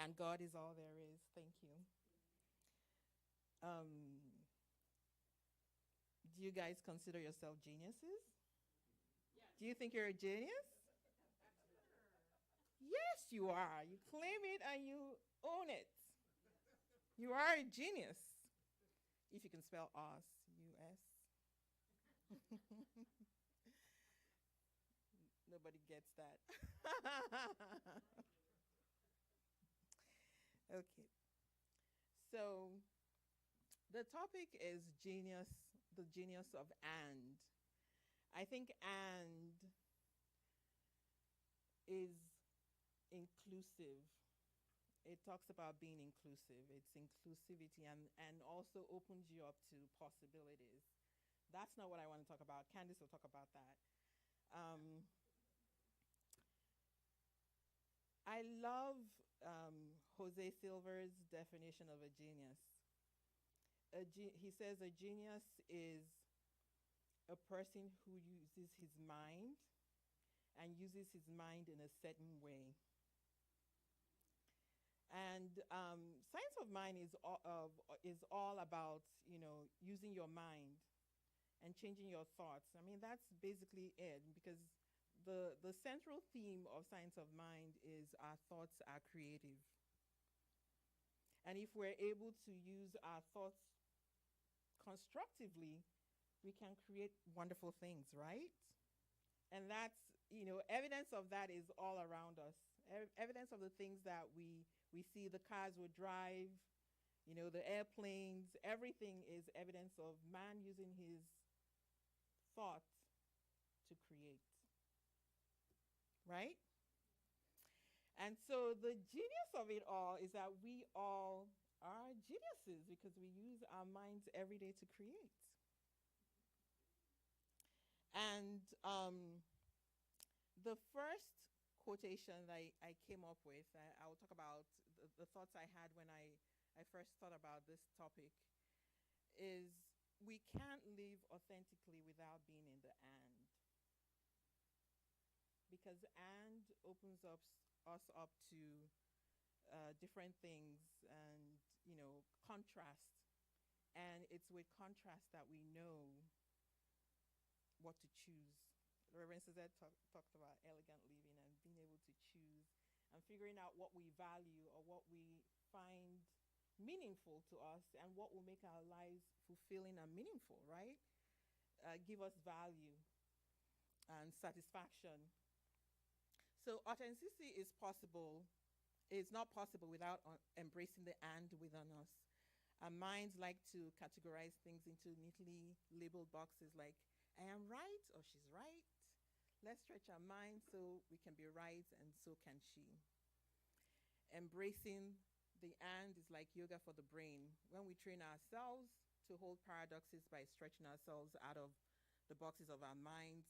And God is all there is. Thank you. Do you guys consider yourself geniuses? Yes. Do you think you're a genius? Yes, you are. You claim it and you own it. You are a genius. If you can spell us, U-S. Nobody gets that. Okay. So the topic is genius, the genius of and. I think and is inclusive. It talks about being inclusive. It's inclusivity and also opens you up to possibilities. That's not what I want to talk about. Candice will talk about that. I love Jose Silver's definition of a genius. He says a genius is a person who uses his mind and uses his mind in a certain way. And science of mind is all about, using your mind and changing your thoughts. I mean, that's basically it, because the central theme of science of mind is our thoughts are creative. And if we're able to use our thoughts constructively, we can create wonderful things, right? And that's, evidence of that is all around us. Evidence of the things that we see, the cars we drive, the airplanes, everything is evidence of man using his thought to create. Right? And so the genius of it all is that we all are geniuses because we use our minds every day to create. And the first quotation that I came up with, I will talk about the thoughts I had when I first thought about this topic, is we can't live authentically without being in the and. Because and opens us up to different things and, contrast. And it's with contrast that we know what to choose. Reverend Suzette talked about elegant living and being able to choose and figuring out what we value or what we find meaningful to us and what will make our lives fulfilling and meaningful, right? Give us value and satisfaction. So authenticity is possible. It's not possible without embracing the and within us. Our minds like to categorize things into neatly labeled boxes like, I am right or she's right. Let's stretch our minds so we can be right and so can she. Embracing the and is like yoga for the brain. When we train ourselves to hold paradoxes by stretching ourselves out of the boxes of our minds,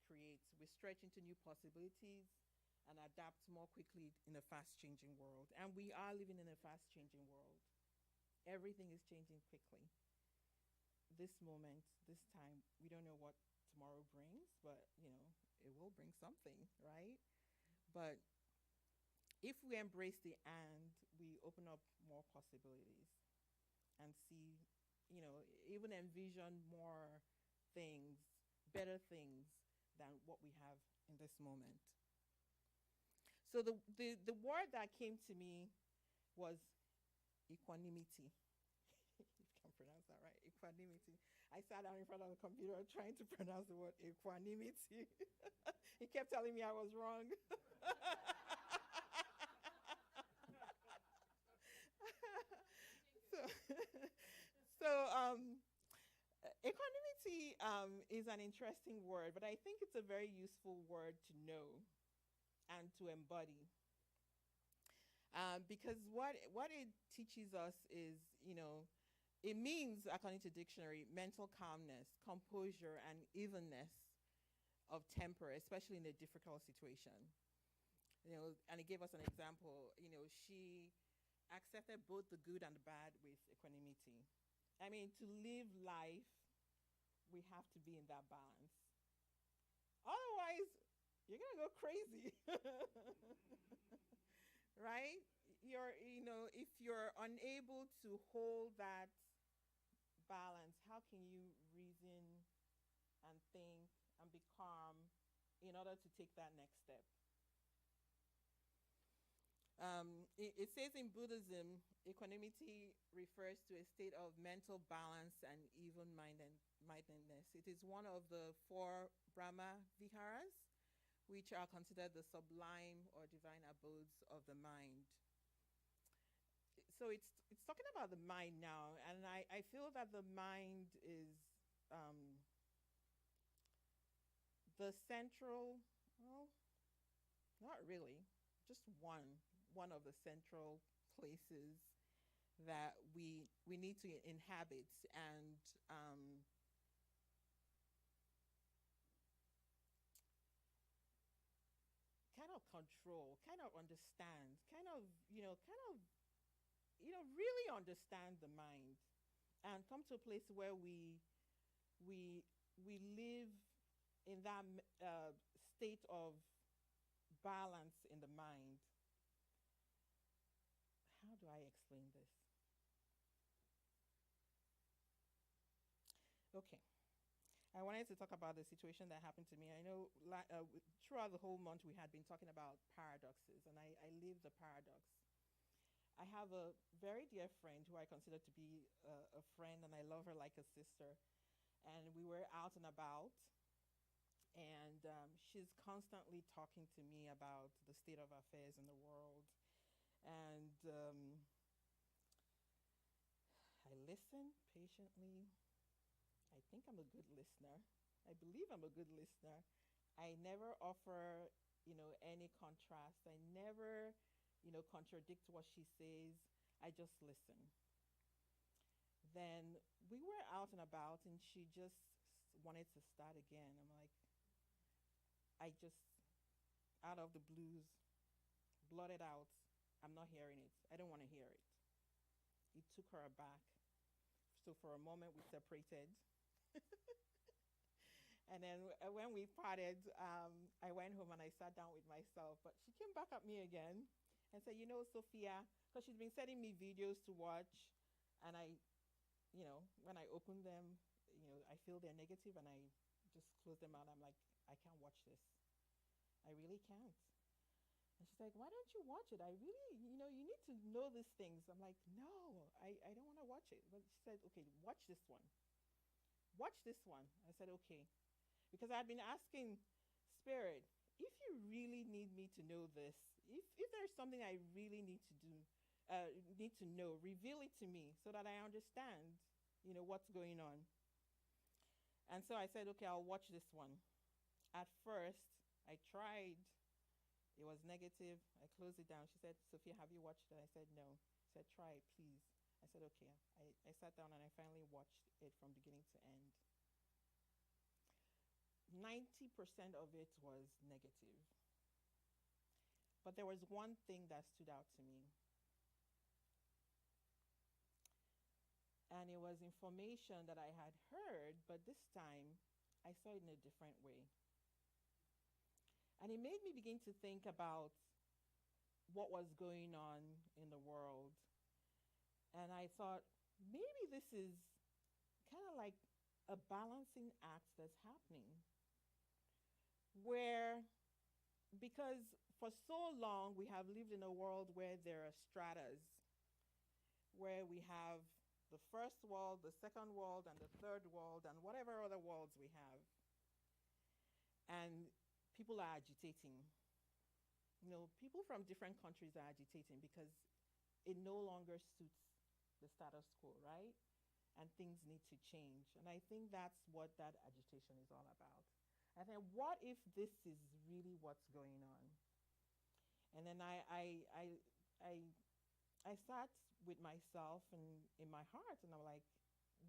we stretch into new possibilities and adapt more quickly in a fast-changing world. And we are living in a fast-changing world. Everything is changing quickly. This moment, this time, we don't know what tomorrow brings, but, it will bring something, right? But if we embrace the and, we open up more possibilities and see, even envision more things, better things than what we have in this moment. So the word that came to me was equanimity. If you can pronounce that right, equanimity. I sat down in front of the computer trying to pronounce the word equanimity. He kept telling me I was wrong. so equanimity is an interesting word, but I think it's a very useful word to know and to embody. Because what it teaches us is, it means, according to dictionary, mental calmness, composure, and evenness of temper, especially in a difficult situation. And it gave us an example. She accepted both the good and the bad with equanimity. I mean, to live life, we have to be in that balance. Otherwise, you're going to go crazy. right? If you're unable to hold that balance, how can you reason and think and be calm in order to take that next step? It says in Buddhism, equanimity refers to a state of mental balance and mindedness. It is one of the four Brahma Viharas, which are considered the sublime or divine abodes of the mind. So it's talking about the mind now, and I feel that the mind is um, the central, well, not really, just one of the central places that we need to inhabit and kind of control, kind of understand, really understand the mind and come to a place where we we live in that state of balance in the mind. How do I explain this? Okay. I wanted to talk about the situation that happened to me. I know throughout the whole month we had been talking about paradoxes, and I live the paradox. I have a very dear friend who I consider to be a friend, and I love her like a sister. And we were out and about, and she's constantly talking to me about the state of affairs in the world. And I listen patiently. I think I'm a good listener. I believe I'm a good listener. I never offer, any contrast. I never, contradict what she says. I just listen. Then we were out and about, and she just wanted to start again. I'm like, I just, out of the blues, blurted out, I'm not hearing it. I don't want to hear it. It took her aback. So for a moment, we separated. And then when we parted, I went home and I sat down with myself. But she came back at me again and said, Sophia, because she's been sending me videos to watch. And when I open them, I feel they're negative and I just close them out. I'm like, I can't watch this. I really can't. And she's like, why don't you watch it? I really, you need to know these things. I'm like, no, I don't want to watch it. But she said, okay, watch this one. Watch this one. I said, okay. Because I had been asking Spirit, if you really need me to know this, if there's something I really need to do, need to know, reveal it to me so that I understand, what's going on. And so I said, okay, I'll watch this one. At first, I tried. It was negative. I closed it down. She said, Sophia, have you watched it? I said, no. She said, try it, please. I said, okay. I sat down and I finally watched it from beginning to end. 90% of it was negative. But there was one thing that stood out to me. And it was information that I had heard, but this time I saw it in a different way. And it made me begin to think about what was going on in the world. And I thought, maybe this is kind of like a balancing act that's happening. Where, because for so long we have lived in a world where there are stratas, where we have the first world, the second world, and the third world, and whatever other worlds we have. And people are agitating. People from different countries are agitating because it no longer suits the status quo, right? And things need to change. And I think that's what that agitation is all about. I think, what if this is really what's going on? And then I sat with myself and in my heart, and I'm like,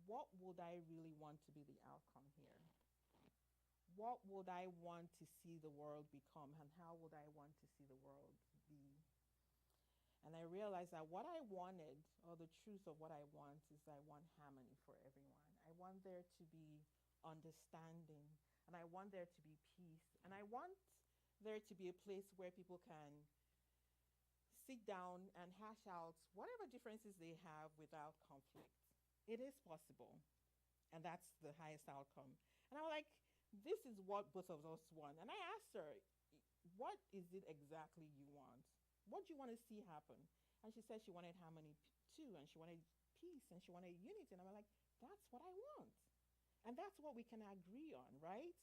what would I really want to be the outcome here? What would I want to see the world become, and how would I want to see the world be? And I realized that what I wanted, or the truth of what I want, is I want harmony for everyone. I want there to be understanding, and I want there to be peace, and I want there to be a place where people can sit down and hash out whatever differences they have without conflict. It is possible. And that's the highest outcome. And I'm like, this is what both of us want. And I asked her, what is it exactly you want? What do you want to see happen? And she said she wanted harmony too, and she wanted peace, and she wanted unity. And I'm like, that's what I want. And that's what we can agree on, right?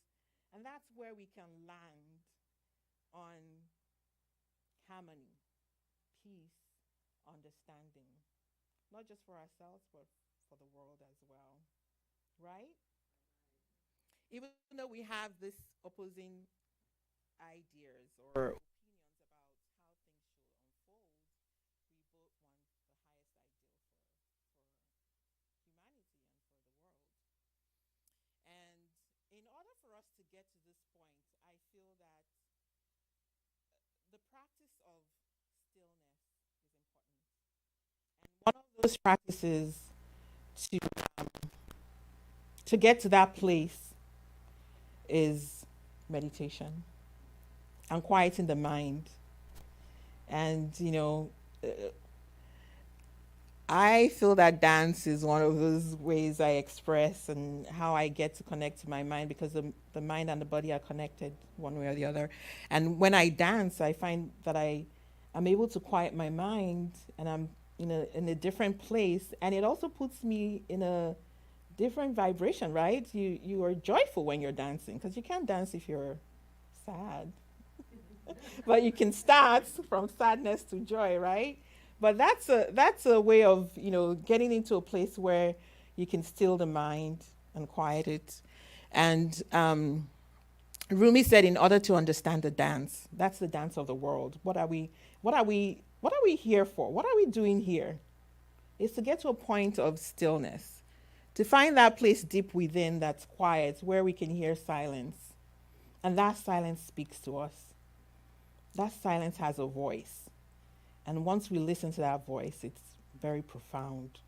And that's where we can land on harmony, peace, understanding, not just for ourselves, but for the world as well, right? Even though we have this opposing ideas or opinions about how things should unfold, we both want the highest ideal for humanity and for the world. And in order for us to get to this point, I feel that the practice of stillness is important. And one of those practices to um, to get to that place is meditation and quieting the mind. And I feel that dance is one of those ways I express and how I get to connect to my mind, because the mind and the body are connected one way or the other. And when I dance, I find that I'm able to quiet my mind, and I'm in a different place, and it also puts me in a different vibration, right? You are joyful when you're dancing, because you can't dance if you're sad. But you can start from sadness to joy, right? But that's a way of getting into a place where you can still the mind and quiet it. And Rumi said, in order to understand the dance, that's the dance of the world. What are we here for? What are we doing here? Is to get to a point of stillness, to find that place deep within that's quiet, where we can hear silence. And that silence speaks to us. That silence has a voice. And once we listen to that voice, it's very profound.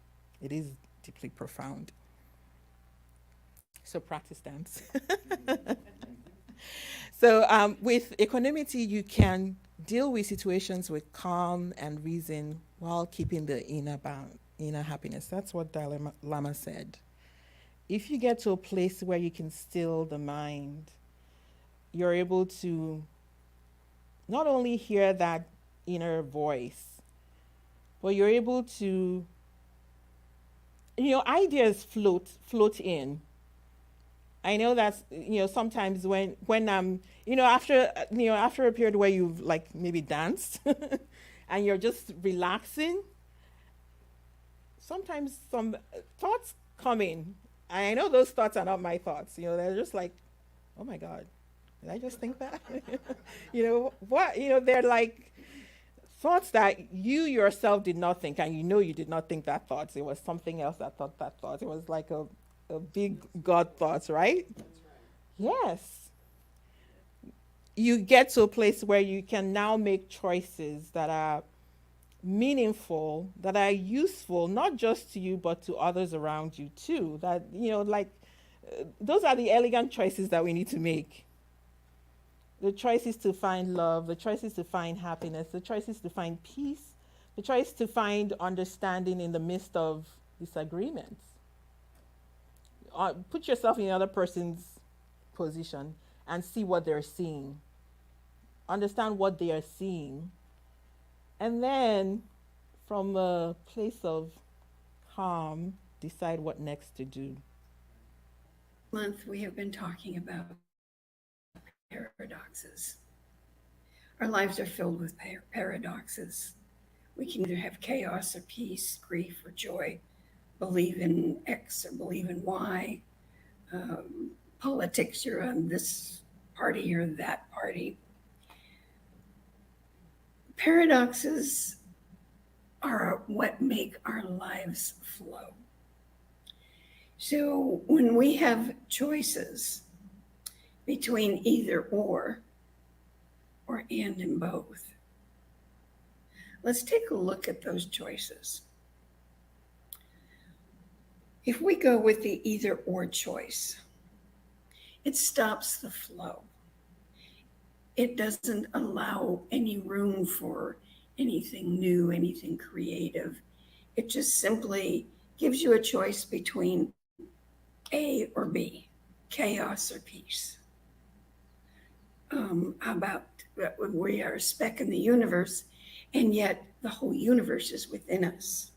It is deeply profound. So practice dance. So with equanimity, you can deal with situations with calm and reason while keeping the inner happiness. That's what Dalai Lama said. If you get to a place where you can still the mind, you're able to not only hear that inner voice, but you're able to, ideas float in. I know that sometimes when I'm after a period where you've like maybe danced and you're just relaxing, sometimes some thoughts come in. I know those thoughts are not my thoughts. They're just like, oh my God, did I just think that? What? They're like thoughts that you yourself did not think, and you did not think that thought. It was something else that thought that thought. It was like a big God thought, right? Yes. You get to a place where you can now make choices that are meaningful, that are useful, not just to you, but to others around you too. That, those are the elegant choices that we need to make. The choices to find love, the choices to find happiness, the choices to find peace, the choice to find understanding in the midst of disagreements. Put yourself in the other person's position and see what they're seeing. Understand what they are seeing. And then, from a place of calm, decide what next to do. Month we have been talking about paradoxes. Our lives are filled with paradoxes. We can either have chaos or peace, grief or joy, believe in X or believe in Y. Politics, you're on this party or that party. Paradoxes are what make our lives flow. So when we have choices between either or and in both, let's take a look at those choices. If we go with the either or choice, it stops the flow. It doesn't allow any room for anything new, anything creative. It just simply gives you a choice between A or B, chaos or peace. About we are a speck in the universe, and yet the whole universe is within us.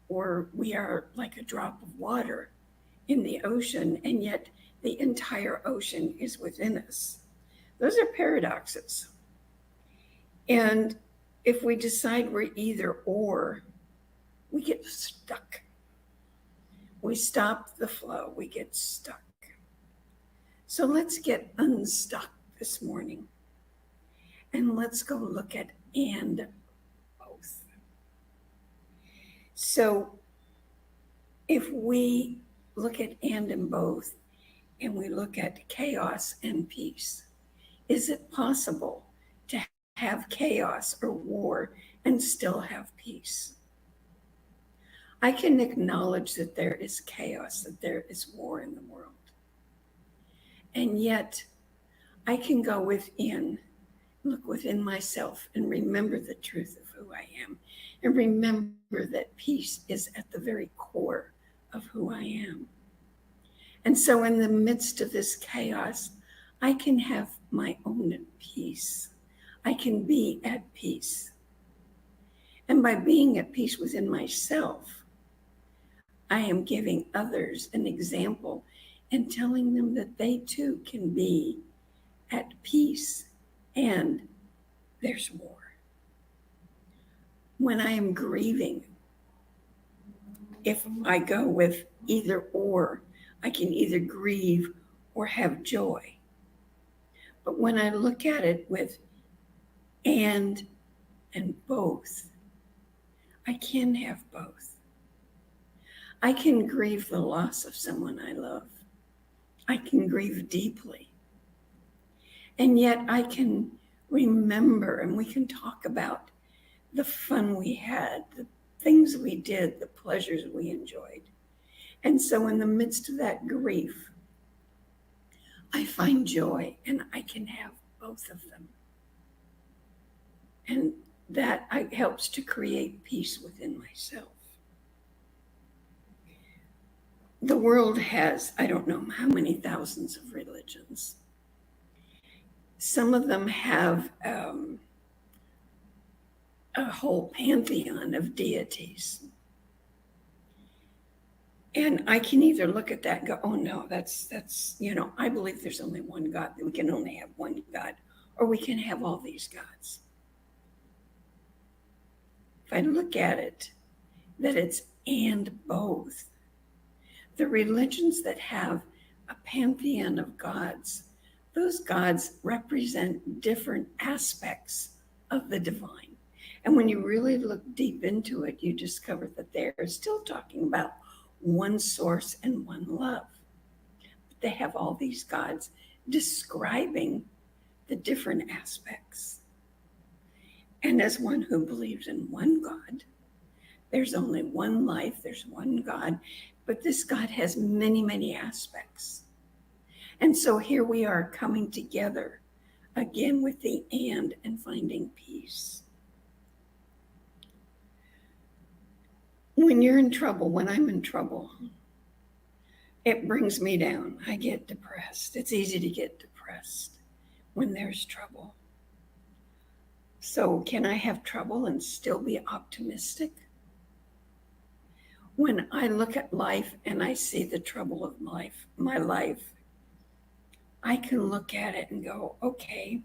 Or we are like a drop of water in the ocean, and yet the entire ocean is within us. Those are paradoxes. And if we decide we're either or, we get stuck. We stop the flow, we get stuck. So let's get unstuck this morning. And let's go look at and both. So if we look at and both, and we look at chaos and peace, is it possible to have chaos or war and still have peace? I can acknowledge that there is chaos, that there is war in the world. And yet I can go within, look within myself, and remember the truth of who I am, and remember that peace is at the very core of who I am. And so in the midst of this chaos, I can have my own peace. I can be at peace. And by being at peace within myself, I am giving others an example and telling them that they too can be at peace, and there's war. When I am grieving, if I go with either or, I can either grieve or have joy. But when I look at it with and both, I can have both. I can grieve the loss of someone I love. I can grieve deeply. And yet I can remember, and we can talk about the fun we had, the things we did, the pleasures we enjoyed. And so in the midst of that grief, I find joy, and I can have both of them. And that helps to create peace within myself. The world has, I don't know how many thousands of religions. Some of them have a whole pantheon of deities. And I can either look at that and go, oh no, that's I believe there's only one God, that we can only have one God, or we can have all these gods. If I look at it, that it's and both, the religions that have a pantheon of gods, those gods represent different aspects of the divine. And when you really look deep into it, you discover that they're still talking about one source and one love. But they have all these gods describing the different aspects. And as one who believes in one God, there's only one life, there's one God, but this God has many, many aspects. And so here we are coming together again with the and finding peace. When you're in trouble, when I'm in trouble, it brings me down. I get depressed. It's easy to get depressed when there's trouble. So can I have trouble and still be optimistic? When I look at life and I see the trouble of my life, I can look at it and go, okay,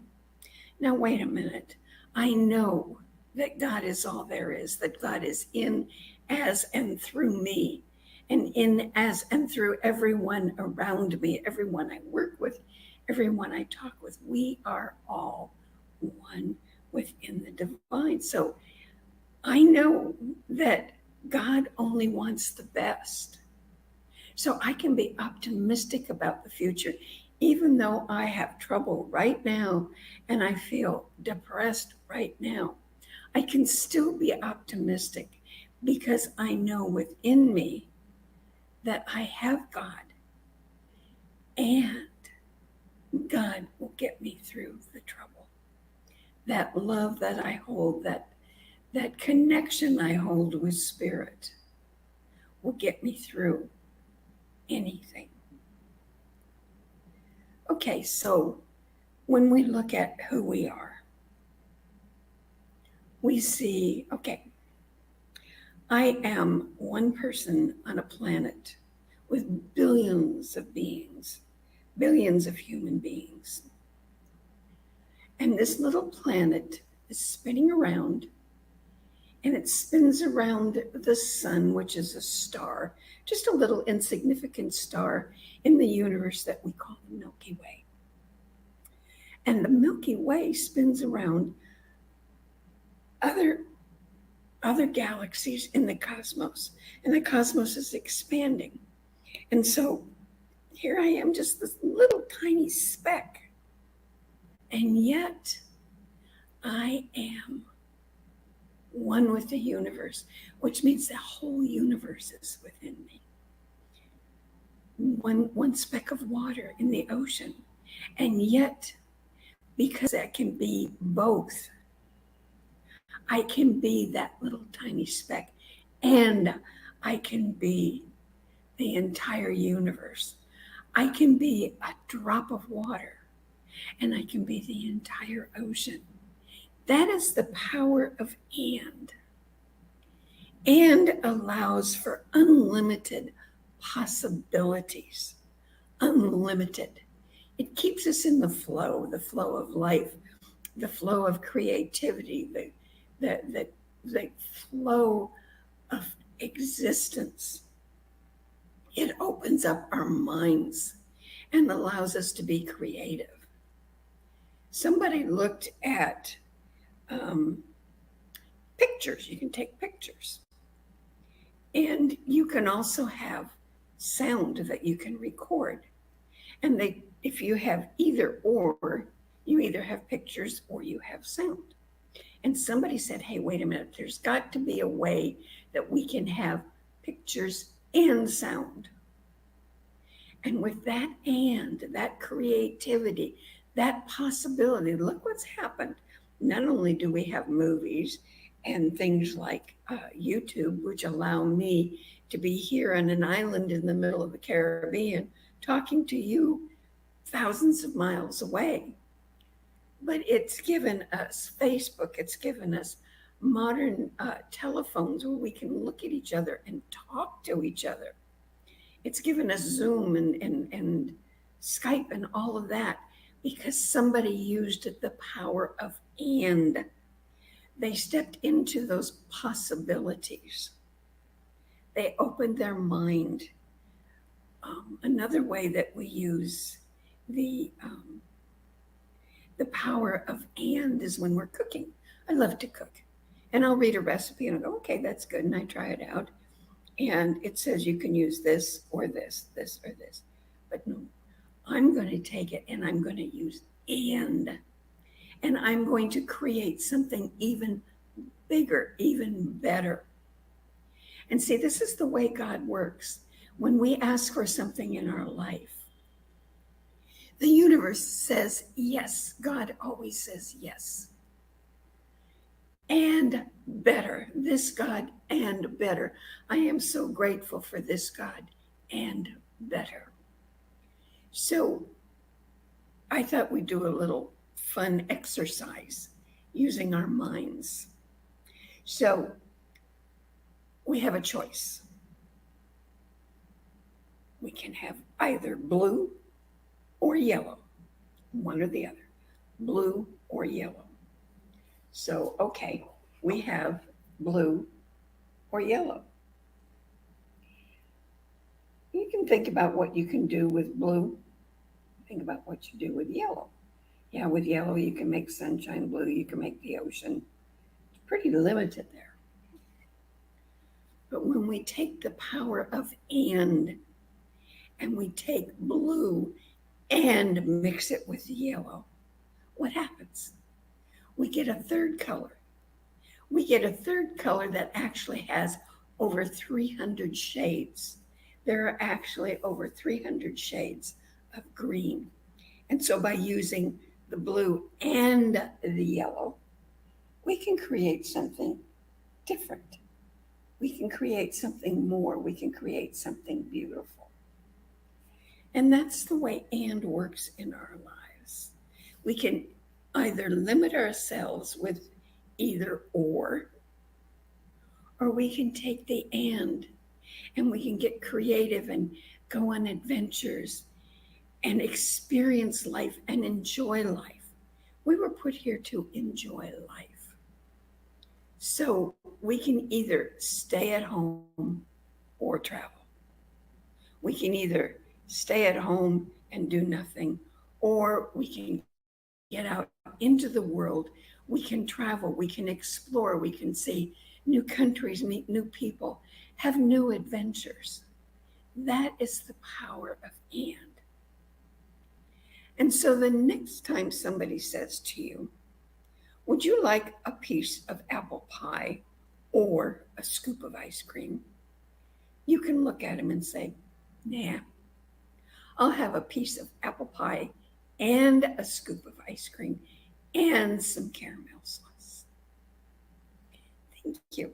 now wait a minute. I know that God is all there is, that God is in, as, and through me, and in, as, and through everyone around me, everyone I work with, everyone I talk with. We are all one within the divine. So I know that God only wants the best. So I can be optimistic about the future, even though I have trouble right now and I feel depressed right now. I can still be optimistic because I know within me that I have God, and God will get me through the trouble. That love that I hold, that That connection I hold with spirit will get me through anything. Okay, so when we look at who we are, we see, okay, I am one person on a planet with billions of beings, billions of human beings. And this little planet is spinning around, and it spins around the sun, which is a star, just a little insignificant star in the universe that we call the Milky Way. And the Milky Way spins around other galaxies in the cosmos, and the cosmos is expanding. And so here I am, just this little tiny speck, and yet I am one with the universe, which means the whole universe is within me. One speck of water in the ocean, and yet, because that can be both, I can be that little tiny speck, and I can be the entire universe. I can be a drop of water, and I can be the entire ocean. That is the power of and allows for unlimited possibilities. Unlimited. It keeps us in the flow of life, the flow of creativity, the flow of existence. It opens up our minds and allows us to be creative. Somebody looked at pictures. You can take pictures. And you can also have sound that you can record. And if you have either or, you either have pictures or you have sound. And somebody said, hey, wait a minute, there's got to be a way that we can have pictures and sound. And with that creativity, that possibility, look what's happened. Not only do we have movies and things like YouTube, which allow me to be here on an island in the middle of the Caribbean, talking to you thousands of miles away. But it's given us Facebook, it's given us modern telephones where we can look at each other and talk to each other. It's given us Zoom and Skype and all of that because somebody used the power of and. They stepped into those possibilities. They opened their mind. Another way that we use the power of and is when we're cooking. I love to cook. And I'll read a recipe and I'll go, okay, that's good. And I try it out. And it says you can use this or this or this. But no, I'm going to take it and I'm going to use and I'm going to create something even bigger, even better. And see, this is the way God works. When we ask for something in our life, the universe says yes. God always says yes. And better. This God and better. I am so grateful for this God and better. So I thought we'd do a little fun exercise using our minds. So we have a choice. We can have either blue or yellow, one or the other, blue or yellow. So, okay, we have blue or yellow. You can think about what you can do with blue. Think about what you do with yellow. Yeah, with yellow, you can make sunshine blue. You can make the ocean. It's pretty limited there. But when we take the power of and we take blue and mix it with yellow, what happens? We get a third color. We get a third color that actually has over 300 shades. There are actually over 300 shades of green. And so by using the blue and the yellow, we can create something different. We can create something more. We can create something beautiful. And that's the way and works in our lives. We can either limit ourselves with either or we can take the and we can get creative and go on adventures and experience life and enjoy life. We were put here to enjoy life. So we can either stay at home or travel. We can either stay at home and do nothing, or we can get out into the world. We can travel, we can explore, we can see new countries, meet new people, have new adventures. That is the power of and. And so the next time somebody says to you, would you like a piece of apple pie or a scoop of ice cream? You can look at them and say, nah, I'll have a piece of apple pie and a scoop of ice cream and some caramel sauce. Thank you.